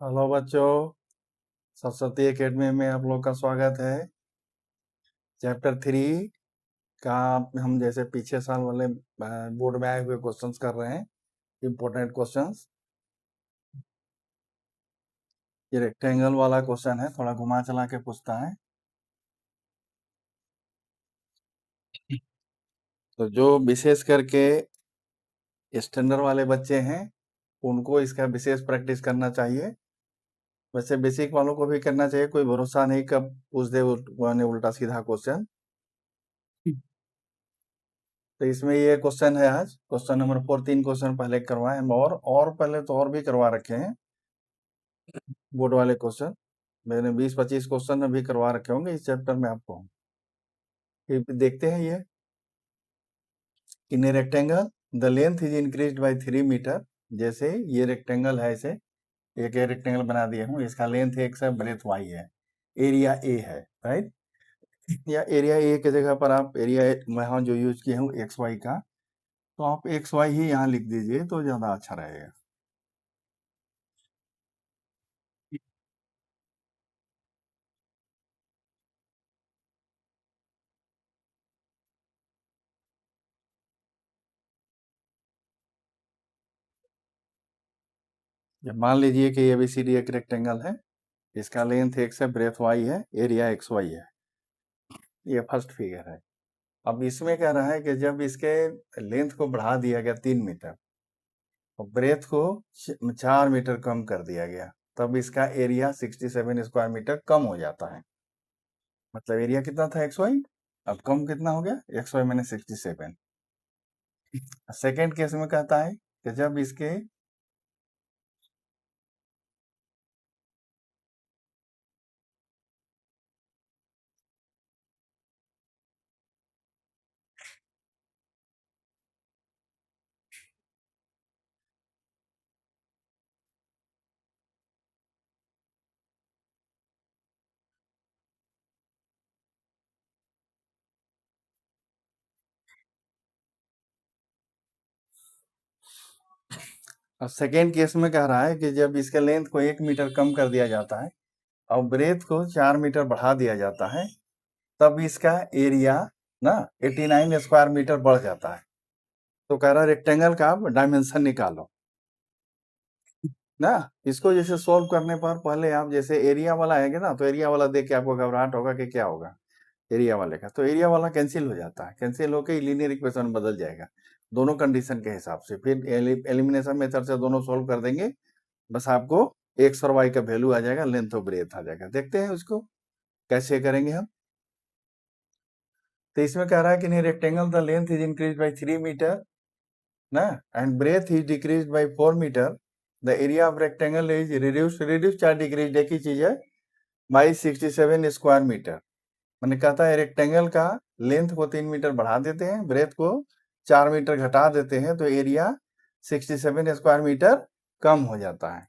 Hello बच्चों, Saraswati academy में आप लोग का स्वागत है। चैप्टर 3 का हम जैसे पीछे साल वाले बोर्ड में आए हुए क्वेश्चंस कर रहे हैं, इम्पोर्टेंट क्वेश्चंस। ये रेक्टेंगल वाला क्वेश्चन है, थोड़ा घुमा चला के पूछता है। तो जो विशेष करके स्टैंडर्ड वाले बच्चे हैं उनको इसका विशेष प्रैक्टिस करना चाहिए। वैसे बेसिक वालों को भी करना चाहिए, कोई भरोसा नहीं कब पूछ दे उल्टा सीधा क्वेश्चन। तो इसमें ये क्वेश्चन है, आज क्वेश्चन नंबर 4। 3 क्वेश्चन पहले करवाए हम, और पहले तो और भी करवा रखे हैं बोर्ड वाले क्वेश्चन। मैंने 20-25 क्वेश्चन अभी करवा रखे होंगे इस चैप्टर में आपको। फिर देखते हैं ये। In a rectangle the length is increased by 3 metre. जैसे ये रेक्टेंगल है, इसे एक रेक्टेंगल बना दिया हूँ, इसका लेंथ x है, ब्रेथ y है, एरिया a है, राइट। या एरिया a की जगह पर आप एरिया यहाँ जो यूज किए हूँ xy का, तो आप xy ही यहाँ लिख दीजिए तो ज्यादा अच्छा रहेगा। जब मान लीजिए कि ये ABCD एक रेक्टेंगल है, इसका लेंथ x है, ब्रेथ y है, एरिया xy है। ये फर्स्ट फिगर है। अब इसमें कह रहा है कि जब इसके लेंथ को बढ़ा दिया गया 3 मीटर और ब्रेथ को 4 मीटर कम कर दिया गया, तब इसका एरिया 67 स्क्वायर मीटर कम हो जाता है। मतलब एरिया कितना था xy, अब कम कितना हो गया, xy मैंने 67। सेकेंड केस में कहता है कि जब इसके अब सेकेंड केस में कह रहा है कि जब इसके लेंथ को 1 मीटर कम कर दिया जाता है और ब्रेथ को 4 मीटर बढ़ा दिया जाता है, तब इसका एरिया ना 89 स्क्वायर मीटर बढ़ जाता है। तो कह रहा है रेक्टेंगल का आप डायमेंशन निकालो ना। इसको जैसे सोल्व करने पर पहले आप जैसे एरिया वाला आएंगे ना, तो एरिया वाला देख के आपको घबराहट होगा कि क्या होगा एरिया वाले का। तो एरिया वाला कैंसिल हो जाता है, कैंसिल होकर लीनियर इक्वेशन बदल जाएगा दोनों कंडीशन के हिसाब से। फिर एलिमिनेशन मेथड से दोनों सोल्व कर देंगे, बस आपको एक्स और वाई का वैल्यू आ जाएगा, लेंथ और ब्रेथ आ जाएगा। देखते हैं उसको कैसे करेंगे हम। तो इसमें कह रहा है कि नहीं rectangle the length is increase by 3 metre ना, and breadth is decrease by 4 metre. The area of rectangle is reduce 4 decrease एक ही चीज है बाई 67 स्क्वायर मीटर। मैंने कहता है रेक्टेंगल का लेंथ को 3 मीटर बढ़ा देते हैं, ब्रेथ को 4 मीटर घटा देते हैं, तो एरिया 67 स्क्वायर मीटर कम हो जाता है।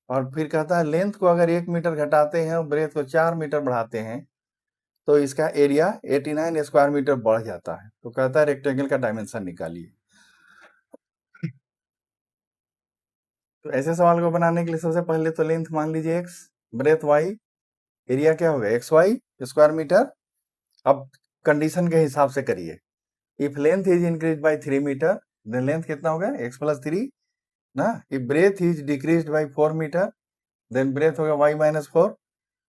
और फिर कहता है लेंथ को अगर 1 मीटर घटाते हैं और ब्रेथ को 4 मीटर बढ़ाते हैं, तो इसका एरिया 89 स्क्वायर मीटर बढ़ जाता है। तो कहता है रेक्टेंगल का डायमेंशन निकालिए। तो ऐसे सवाल को बनाने के लिए सबसे पहले तो लेंथ मान लीजिए x, ब्रेथ y, एरिया क्या होगा xy स्क्वायर मीटर। अब कंडीशन के हिसाब से करिए। If length is increase by 3 metre, then length कितना होगा x प्लस 3 ना। If breadth is decrease by 4 metre, then breadth होगा y माइनस 4।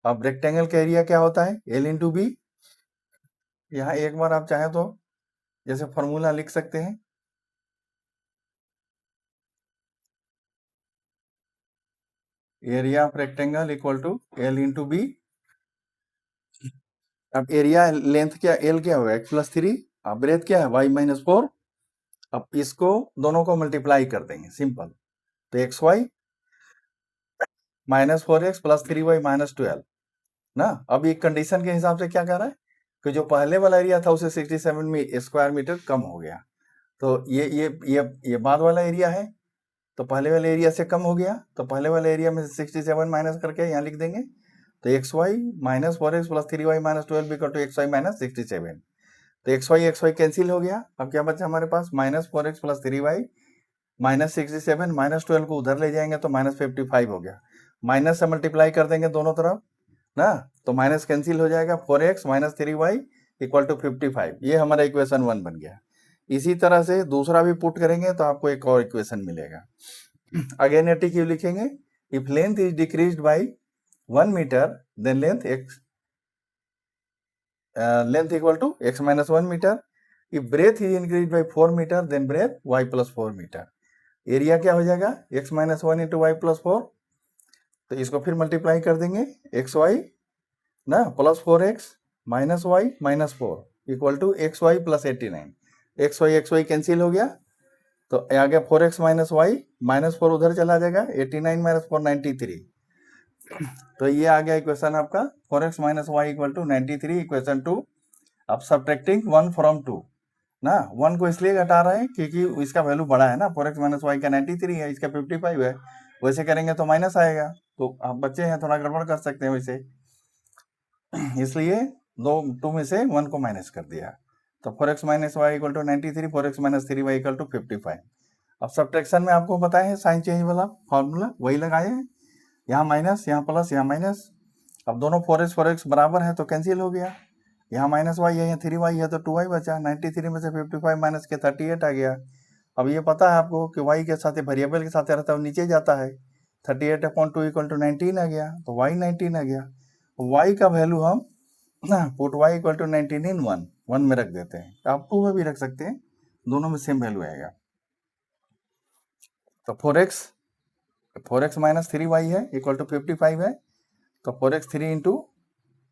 अब रेक्टेंगल का एरिया क्या होता है l इंटू बी। यहाँ एक बार आप चाहें तो जैसे फॉर्मूला लिख सकते हैं, area of rectangle equal to l into b. अब एरिया लेंथ क्या l क्या होगा x प्लस 3, अब ब्रेथ क्या है y माइनस 4। अब इसको दोनों को मल्टीप्लाई कर देंगे, सिंपल। तो x y minus 4x plus 3y minus 12 ना। अब ये कंडीशन के हिसाब से क्या कह रहा है कि जो पहले वाला एरिया था उसे 67 में स्क्वायर मीटर कम हो गया। तो ये बाद वाला एरिया है, तो पहले वाले एरिया से कम हो गया, तो पहले वाले एरिया में 67 माइनस करके यहाँ लिख देंगे। तो x y minus 4x plus 3y minus 12 equal to x y minus 67। तो एक्स वाई कैंसिल हो गया। अब क्या बचा हमारे पास, minus 4x plus 3y minus 67 minus 12 को उधर ले जाएंगे तो माइनस 55 हो गया। माइनस से मल्टीप्लाई कर देंगे दोनों तरफ ना, तो माइनस कैंसिल हो जाएगा, 4x minus 3y equal to 55। ये हमारा इक्वेशन 1 बन गया। इसी तरह से दूसरा भी पुट करेंगे तो आपको एक और इक्वेशन मिलेगा। अगेन एटी क्यू लिखेंगे, if length is decreased by 1 metre then length equal to x minus 1 metre. If breadth is increase by 4 metre then breadth y plus 4 metre. Area क्या हो जाएगा, x minus 1 into y plus 4, तो इसको फिर multiply कर देंगे x y ना plus 4x minus y minus 4 equal to x y plus 89। X Y cancel हो गया, तो आ गया 4x माइनस वाई माइनस 4 उधर चला जाएगा, 89 माइनस 4 93। तो ये आ गया इक्वेशन आपका 4x minus y equal to 93, equation 2। अब सब्ट्रैक्टिंग 1 फ्रॉम 2 ना, 1 को इसलिए घटा रहे हैं क्योंकि इसका वैल्यू बड़ा है ना, 4x माइनस वाई का 93 है, इसका 55 है, वैसे करेंगे तो माइनस आएगा, तो आप बच्चे हैं थोड़ा गड़बड़ कर सकते हैं वैसे, इसलिए 2 में से 1 को माइनस कर दिया। तो 4x minus y equal to 93, 4x minus 3y equal to 55। अब सब्ट्रैक्शन में आपको पता है साइन चेंज वाला फॉर्मूला वही लगाए हैं, यहाँ माइनस यहाँ प्लस यहाँ माइनस। अब दोनों 4x बराबर है तो कैंसिल हो गया, यहाँ माइनस वाई है यहाँ 3y है तो 2y बचा, 93 में से 55 माइनस के 38 आ गया। अब ये पता है आपको कि y के साथ वेरिएबल के साथ रहता है नीचे जाता है, 38/2 इक्वल टू 19 आ गया, तो y 19 आ गया। y का वैल्यू हम पुट y इक्वल टू 19 इन 1 में रख देते हैं, आप 2 में भी रख सकते हैं, दोनों में सेम वैल्यू आएगा। तो 4x माइनस 3y है इक्वल टू 55 है, तो 4x 3 इंटू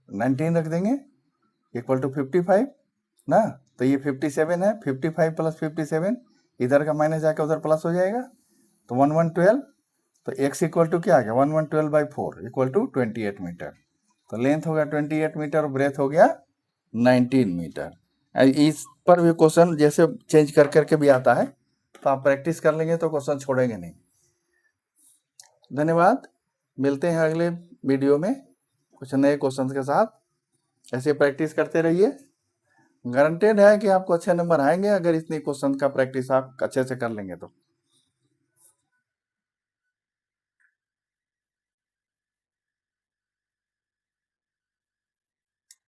19 रख देंगे इक्वल टू 55 ना, तो ये 57 है, 55 प्लस 57 इधर का माइनस जाकर उधर प्लस हो जाएगा, तो 1112, तो x इक्वल टू क्या आ गया 1112/4 इक्वल टू 28 मीटर। तो लेंथ हो गया 28 मीटर और ब्रेथ हो गया 19 मीटर। इस पर भी क्वेश्चन जैसे चेंज कर करके भी आता है, तो आप प्रैक्टिस कर लेंगे तो क्वेश्चन छोड़ेंगे नहीं। धन्यवाद, मिलते हैं अगले वीडियो में कुछ नए क्वेश्चन के साथ। ऐसे प्रैक्टिस करते रहिए, गारंटेड है कि आपको अच्छे नंबर आएंगे अगर इतनी क्वेश्चन का प्रैक्टिस आप अच्छे से कर लेंगे तो।